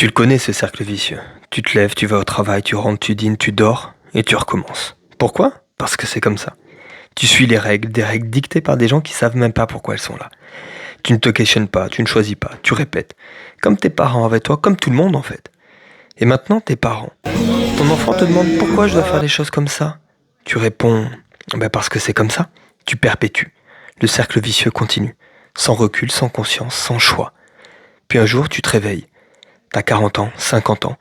Tu le connais ce cercle vicieux. Tu te lèves, tu vas au travail, tu rentres, tu dînes, tu dors, et tu recommences. Pourquoi? Parce que c'est comme ça. Tu suis les règles, des règles dictées par des gens qui savent même pas pourquoi elles sont là. Tu ne te questionnes pas, tu ne choisis pas, tu répètes. Comme tes parents avec toi, comme tout le monde en fait. Et maintenant, tes parents. Ton enfant te demande pourquoi je dois faire les choses comme ça. Tu réponds, parce que c'est comme ça. Tu perpétues. Le cercle vicieux continue. Sans recul, sans conscience, sans choix. Puis un jour, tu te réveilles. T'as 40 ans, 50 ans.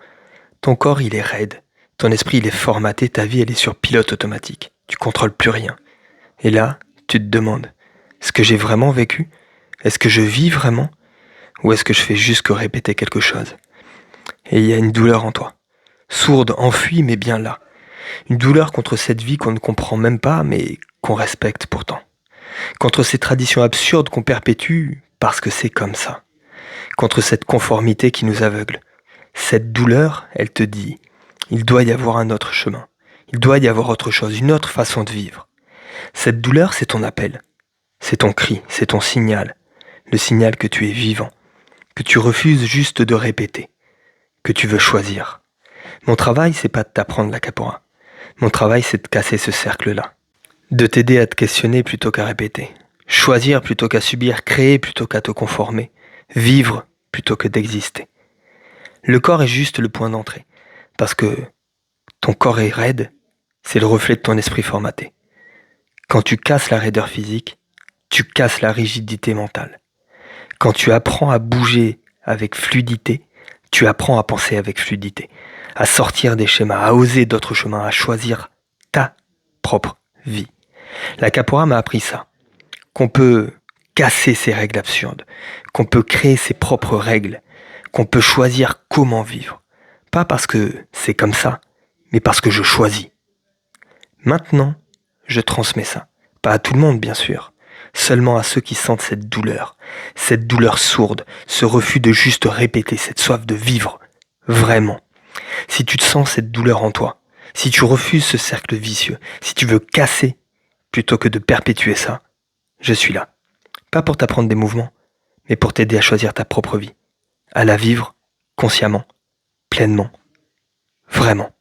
Ton corps, il est raide. Ton esprit, il est formaté. Ta vie, elle est sur pilote automatique. Tu contrôles plus rien. Et là, tu te demandes, est-ce que j'ai vraiment vécu? Est-ce que je vis vraiment? Ou est-ce que je fais juste que répéter quelque chose? Et il y a une douleur en toi. Sourde, enfuie, mais bien là. Une douleur contre cette vie qu'on ne comprend même pas, mais qu'on respecte pourtant. Contre ces traditions absurdes qu'on perpétue parce que c'est comme ça. Contre cette conformité qui nous aveugle. Cette douleur, elle te dit, il doit y avoir un autre chemin. Il doit y avoir autre chose, une autre façon de vivre. Cette douleur, c'est ton appel. C'est ton cri, c'est ton signal. Le signal que tu es vivant. Que tu refuses juste de répéter. Que tu veux choisir. Mon travail, c'est pas de t'apprendre la capoeira. Mon travail, c'est de casser ce cercle-là. De t'aider à te questionner plutôt qu'à répéter. Choisir plutôt qu'à subir, créer plutôt qu'à te conformer. Vivre plutôt que d'exister. Le corps est juste le point d'entrée. Parce que ton corps est raide, c'est le reflet de ton esprit formaté. Quand tu casses la raideur physique, tu casses la rigidité mentale. Quand tu apprends à bouger avec fluidité, tu apprends à penser avec fluidité, à sortir des schémas, à oser d'autres chemins, à choisir ta propre vie. La capoeira m'a appris ça, qu'on peut casser ces règles absurdes, qu'on peut créer ses propres règles, qu'on peut choisir comment vivre. Pas parce que c'est comme ça, mais parce que je choisis. Maintenant, je transmets ça. Pas à tout le monde, bien sûr. Seulement à ceux qui sentent cette douleur sourde, ce refus de juste répéter, cette soif de vivre, vraiment. Si tu te sens cette douleur en toi, si tu refuses ce cercle vicieux, si tu veux casser plutôt que de perpétuer ça, je suis là. Pas pour t'apprendre des mouvements, mais pour t'aider à choisir ta propre vie, à la vivre consciemment, pleinement, vraiment.